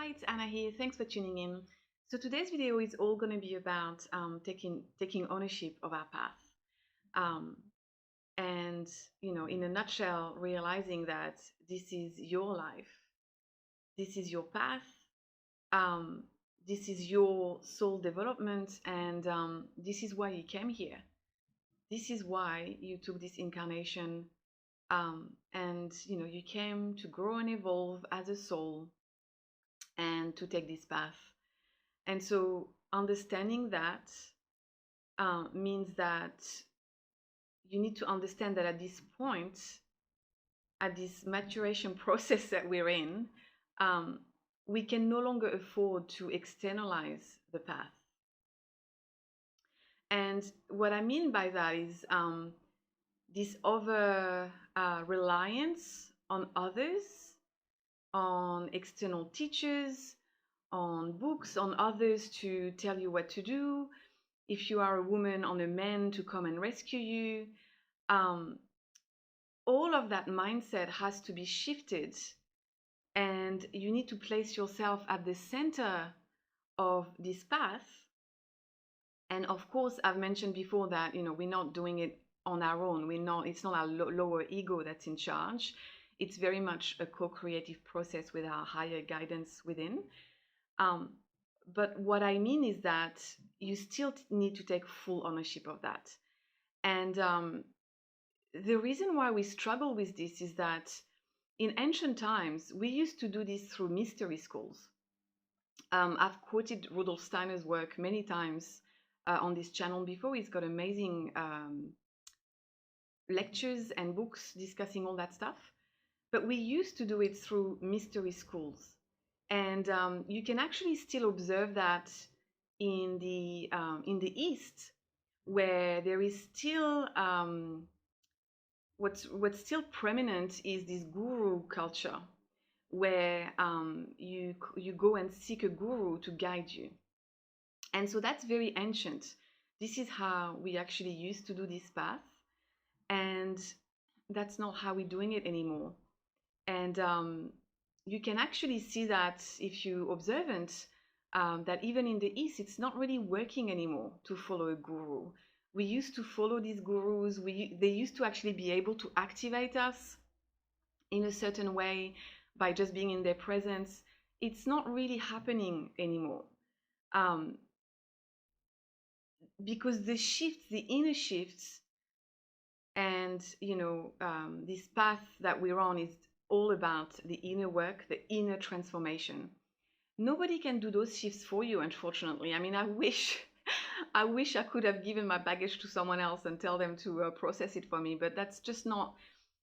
Hi, it's Anna here. Thanks for tuning in. So today's video is all going to be about taking ownership of our path, um, and in a nutshell, realizing that this is your life, this is your path, um, this is your soul development, and this is why you came here. This is why you took this incarnation, and you came to grow and evolve as a soul and to take this path. And so understanding that means that you need to understand that at this point, at this maturation process that we're in, um, we can no longer afford to externalize the path. And what I mean by that is this over reliance on others, on external teachers, on books, on others to tell you what to do. If you are a woman, on a man to come and rescue you. All of that mindset has to be shifted, and you need to place yourself at the center of this path. And of course, I've mentioned before that we're not doing it on our own. It's not our lower ego that's in charge. It's very much a co-creative process with our higher guidance within. But what I mean is that you still need to take full ownership of that. And the reason why we struggle with this is that in ancient times, we used to do this through mystery schools. I've quoted Rudolf Steiner's work many times on this channel before. He's got amazing lectures and books discussing all that stuff. But we used to do it through mystery schools. And you can actually still observe that in the East, where there is still what's still prominent is this guru culture, where you go and seek a guru to guide you. And so that's very ancient. This is how we actually used to do this path, and that's not how we're doing it anymore. And you can actually see that if you're observant, that even in the East, it's not really working anymore to follow a guru. We used to follow these gurus. They used to actually be able to activate us in a certain way by just being in their presence. It's not really happening anymore, because the shifts, the inner shifts, and this path that we're on is all about the inner work, the inner transformation. Nobody can do those shifts for you, unfortunately. I mean, I wish I could have given my baggage to someone else and tell them to process it for me, but that's just not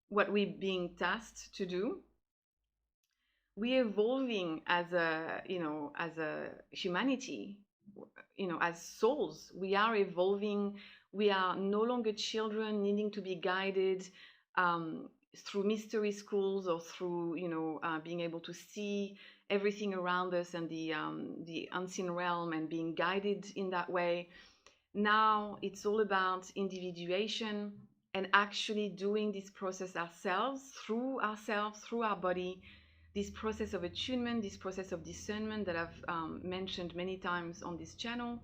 what we're being tasked to do. We're evolving as a humanity, as souls. We are evolving. We are no longer children needing to be guided through mystery schools or through being able to see everything around us and the unseen realm and being guided in that way. Now it's all about individuation and actually doing this process ourselves, through our body, this process of attunement, this process of discernment that I've mentioned many times on this channel.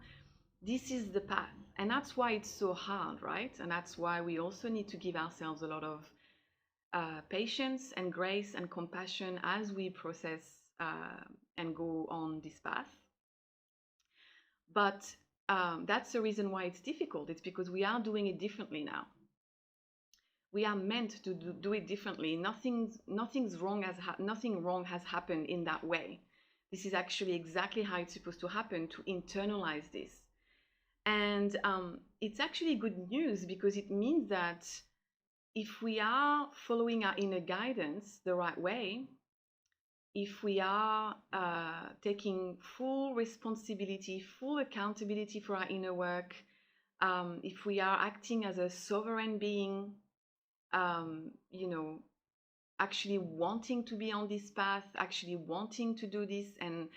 This is the path, and that's why it's so hard, right? And that's why we also need to give ourselves a lot of patience and grace and compassion as we process and go on this path. But that's the reason why it's difficult. It's because we are doing it differently now. We are meant to do it differently. Nothing wrong has happened in that way. This is actually exactly how it's supposed to happen, to internalize this. And it's actually good news, because it means that if we are following our inner guidance the right way, if we are taking full responsibility, full accountability for our inner work, if we are acting as a sovereign being, actually wanting to be on this path, actually wanting to do this, and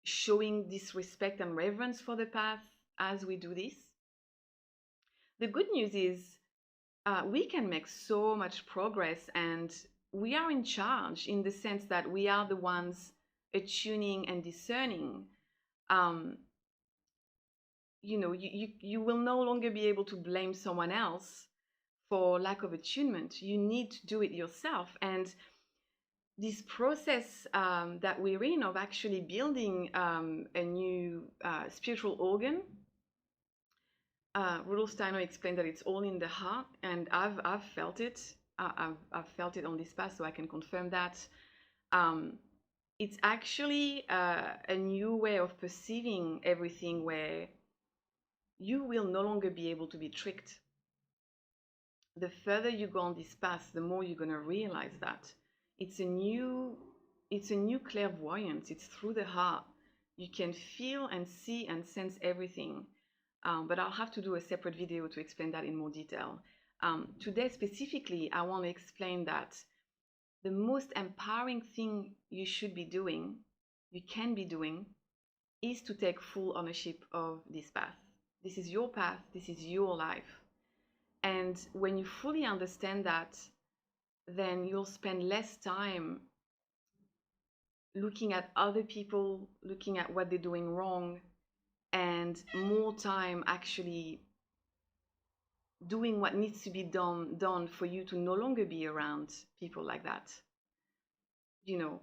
showing this respect and reverence for the path as we do this. The good news is we can make so much progress, and we are in charge, in the sense that we are the ones attuning and discerning, you will no longer be able to blame someone else for lack of attunement. You need to do it yourself. And this process that we're in of actually building a new spiritual organ, Rudolf Steiner explained that it's all in the heart, and I've felt it. I've felt it on this path, so I can confirm that. It's actually a new way of perceiving everything, where you will no longer be able to be tricked. The further you go on this path, the more you're going to realize that it's a new clairvoyance. It's through the heart. You can feel and see and sense everything. But I'll have to do a separate video to explain that in more detail. Today specifically, I want to explain that the most empowering thing you should be doing, you can be doing, is to take full ownership of this path. This is your path. This is your life. And when you fully understand that, then you'll spend less time looking at other people, looking at what they're doing wrong, and more time actually doing what needs to be done for you to no longer be around people like that. You know,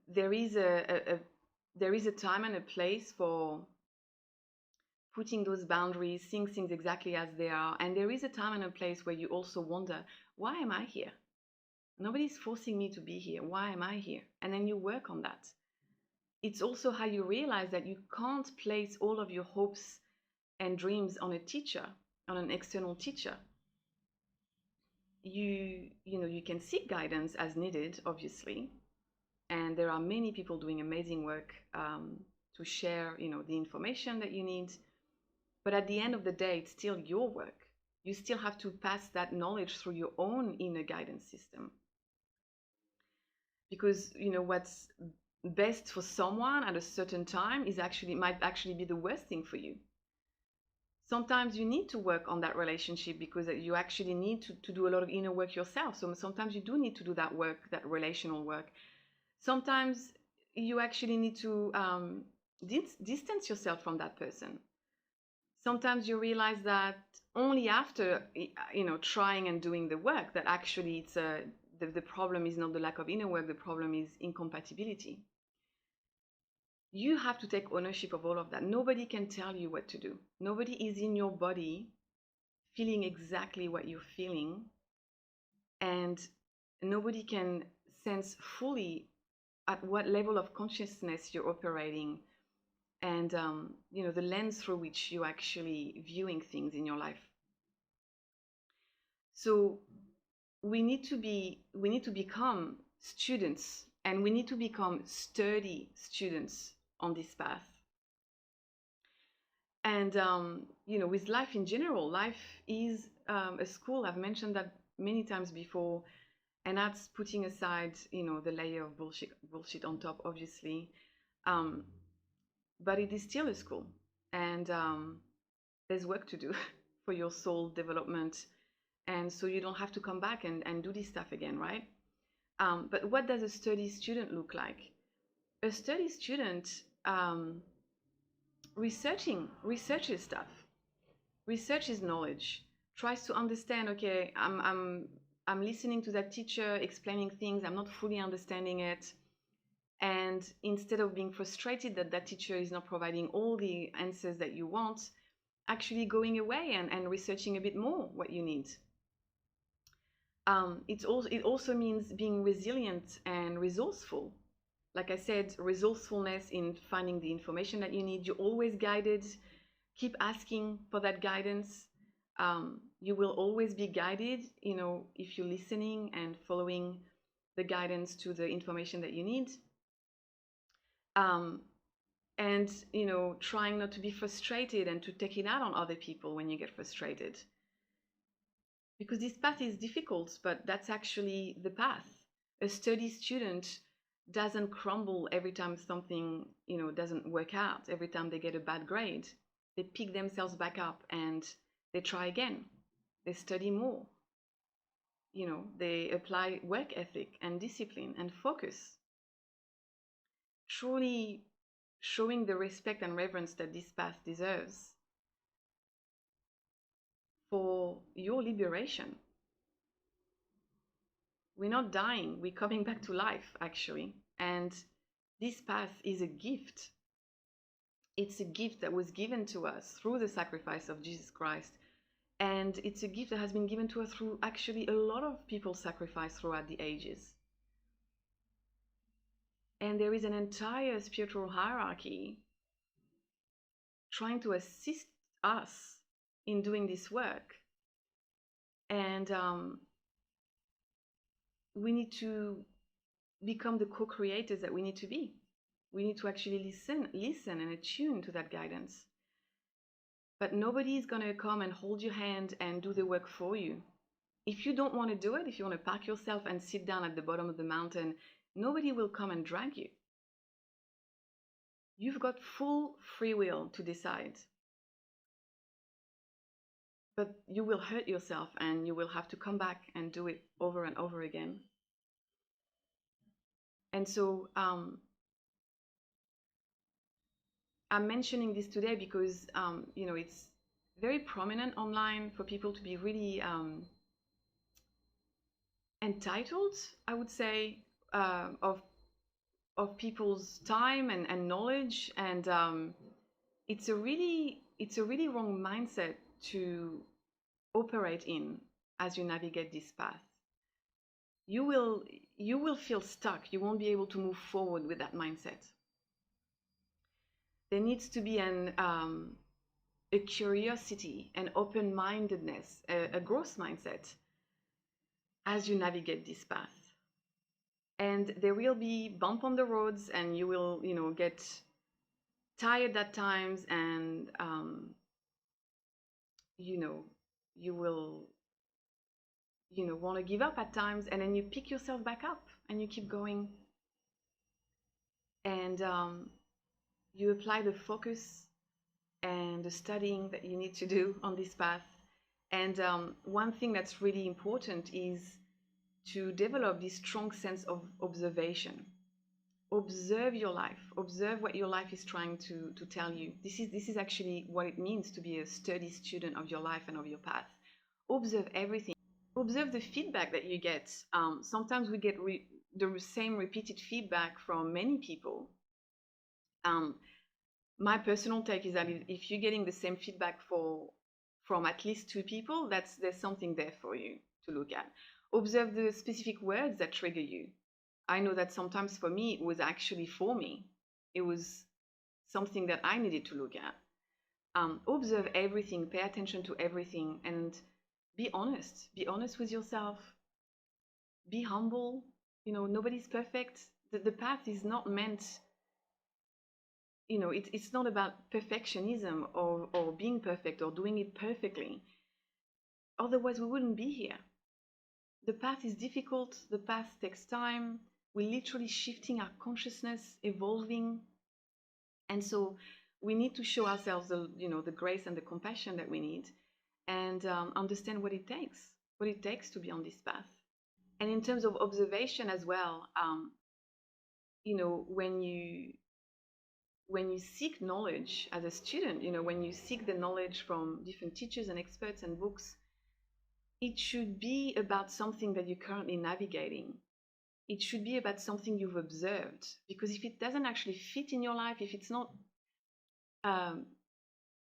there is a time and a place for putting those boundaries, seeing things exactly as they are. And there is a time and a place where you also wonder, why am I here? Nobody's forcing me to be here. Why am I here? And then you work on that. It's also how you realize that you can't place all of your hopes and dreams on a teacher, on an external teacher. You can seek guidance as needed, obviously. And there are many people doing amazing work to share, the information that you need. But at the end of the day, it's still your work. You still have to pass that knowledge through your own inner guidance system. Because, what's best for someone at a certain time might actually be the worst thing for you. Sometimes you need to work on that relationship because you actually need to do a lot of inner work yourself. So sometimes you do need to do that work, that relational work. Sometimes you actually need to distance yourself from that person. Sometimes you realize that only after, trying and doing the work, that actually it's the problem is not the lack of inner work, the problem is incompatibility. You have to take ownership of all of that. Nobody can tell you what to do. Nobody is in your body feeling exactly what you're feeling, and nobody can sense fully at what level of consciousness you're operating, and the lens through which you're actually viewing things in your life. So we need to become students, and we need to become sturdy students on this path. And with life in general, life is a school. I've mentioned that many times before, and that's putting aside the layer of bullshit on top, obviously. But it is still a school, and there's work to do for your soul development, and so you don't have to come back and do this stuff again, right? But what does a sturdy student look like? A sturdy student researches stuff, researches knowledge, tries to understand, okay, I'm listening to that teacher explaining things, I'm not fully understanding it. And instead of being frustrated that that teacher is not providing all the answers that you want, actually going away and researching a bit more what you need. It also means being resilient and resourceful. Like I said, resourcefulness in finding the information that you need. You're always guided. Keep asking for that guidance. You will always be guided, if you're listening and following the guidance to the information that you need. And trying not to be frustrated and to take it out on other people when you get frustrated, because this path is difficult, but that's actually the path. A sturdy student doesn't crumble every time something doesn't work out. Every time they get a bad grade, they pick themselves back up and they try again. They study more. They apply work ethic and discipline and focus. truly showing the respect and reverence that this path deserves for your liberation. We're not dying, we're coming back to life, actually. And this path is a gift. It's a gift that was given to us through the sacrifice of Jesus Christ. And it's a gift that has been given to us through actually a lot of people's sacrifice throughout the ages. And there is an entire spiritual hierarchy trying to assist us in doing this work. And we need to become the co-creators that we need to be. We need to actually listen and attune to that guidance. But nobody is going to come and hold your hand and do the work for you. If you don't want to do it, if you want to park yourself and sit down at the bottom of the mountain, nobody will come and drag you. You've got full free will to decide. But you will hurt yourself and you will have to come back and do it over and over again. And so I'm mentioning this today because it's very prominent online for people to be really entitled, I would say, of people's time and knowledge, and it's a really wrong mindset to operate in as you navigate this path. You will feel stuck. You won't be able to move forward with that mindset. There needs to be a curiosity, an open-mindedness, a growth mindset as you navigate this path. And there will be bump on the roads, and you will, get tired at times, and you will, want to give up at times, and then you pick yourself back up and you keep going, and you apply the focus and the studying that you need to do on this path. And one thing that's really important is to develop this strong sense of observation. Observe your life. Observe what your life is trying to tell you. This is actually what it means to be a sturdy student of your life and of your path. Observe everything. Observe the feedback that you get. Sometimes we get the same repeated feedback from many people. My personal take is that if you're getting the same feedback from at least 2 people, there's something there for you to look at. Observe the specific words that trigger you. I know that sometimes for me, it was actually for me. It was something that I needed to look at. Observe everything, pay attention to everything, and be honest. Be honest with yourself. Be humble. Nobody's perfect. The path is not meant, it's not about perfectionism or being perfect or doing it perfectly. Otherwise, we wouldn't be here. The path is difficult. The path takes time. We're literally shifting our consciousness, evolving. And so we need to show ourselves the grace and the compassion that we need, and understand what it takes to be on this path. And in terms of observation as well, when you seek knowledge as a student, when you seek the knowledge from different teachers and experts and books, it should be about something that you're currently navigating. It should be about something you've observed, because if it doesn't actually fit in your life, if it's not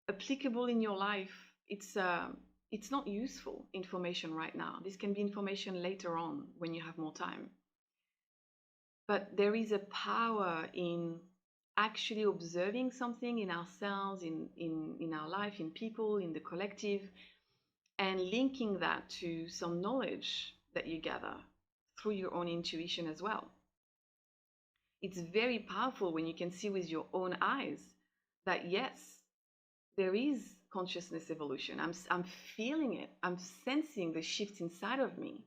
applicable in your life, it's not useful information right now. This can be information later on when you have more time. But there is a power in actually observing something in ourselves, in our life, in people, in the collective, and linking that to some knowledge that you gather through your own intuition as well. It's very powerful when you can see with your own eyes that yes, there is consciousness evolution. I'm feeling it. I'm sensing the shift inside of me.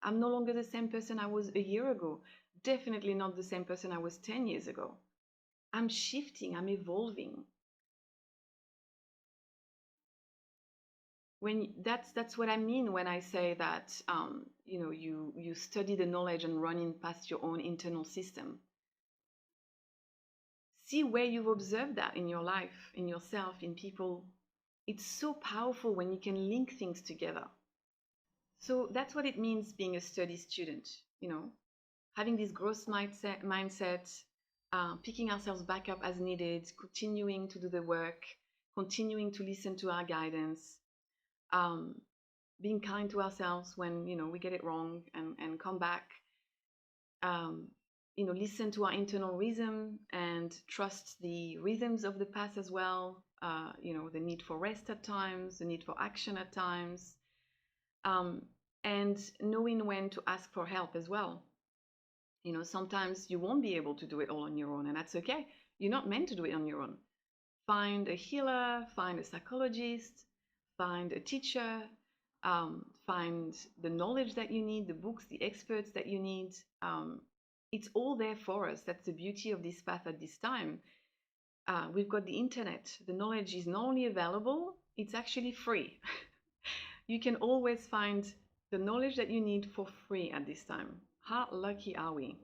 I'm no longer the same person I was a year ago. Definitely not the same person I was 10 years ago. I'm shifting. I'm evolving. That's what I mean when I say that you study the knowledge and run in past your own internal system. See where you've observed that in your life, in yourself, in people. It's so powerful when you can link things together. So that's what it means being a study student, having this growth mindset, picking ourselves back up as needed, continuing to do the work, continuing to listen to our guidance, um, being kind to ourselves when we get it wrong, and come back, um, listen to our internal rhythm and trust the rhythms of the past as well. The need for rest at times, the need for action at times, um, and knowing when to ask for help as well. Sometimes you won't be able to do it all on your own, and that's okay. You're not meant to do it on your own. Find a healer, find a psychologist, find a teacher, find the knowledge that you need, the books, the experts that you need. It's all there for us. That's the beauty of this path at this time. We've got the internet. The knowledge is not only available, it's actually free. You can always find the knowledge that you need for free at this time. How lucky are we?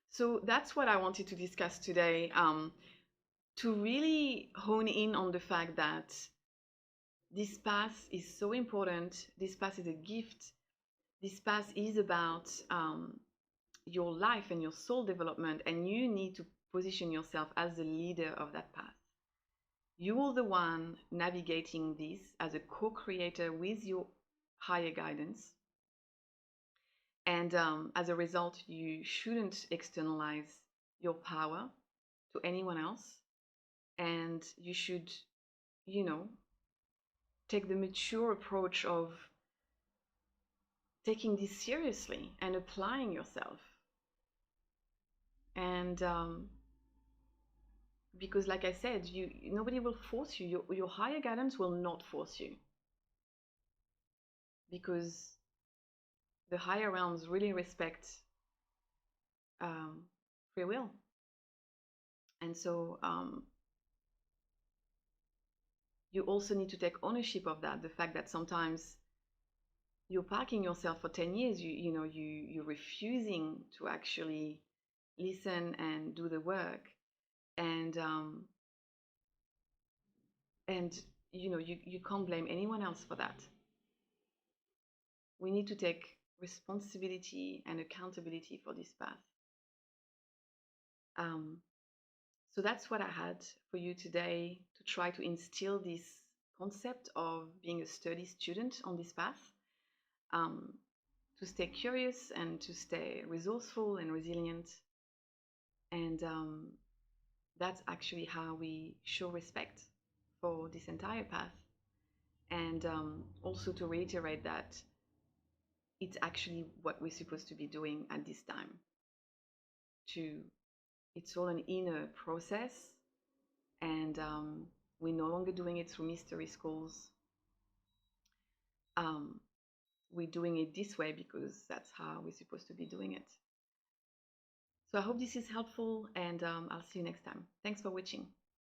So that's what I wanted to discuss today, to really hone in on the fact that this path is so important. This path is a gift. This path is about your life and your soul development, and you need to position yourself as the leader of that path. You are the one navigating this as a co-creator with your higher guidance. And as a result, you shouldn't externalize your power to anyone else. And you should, take the mature approach of taking this seriously and applying yourself. And because, like I said, nobody will force you. Your higher guidance will not force you, because the higher realms really respect free will. And so you also need to take ownership of that. The fact that sometimes you're parking yourself for 10 years, you're refusing to actually listen and do the work. And you can't blame anyone else for that. We need to take responsibility and accountability for this path. So that's what I had for you today, to try to instill this concept of being a study student on this path, to stay curious and to stay resourceful and resilient. And that's actually how we show respect for this entire path. And also to reiterate that it's actually what we're supposed to be doing at this time. It's all an inner process, and we're no longer doing it through mystery schools. We're doing it this way because that's how we're supposed to be doing it. So I hope this is helpful, and I'll see you next time. Thanks for watching.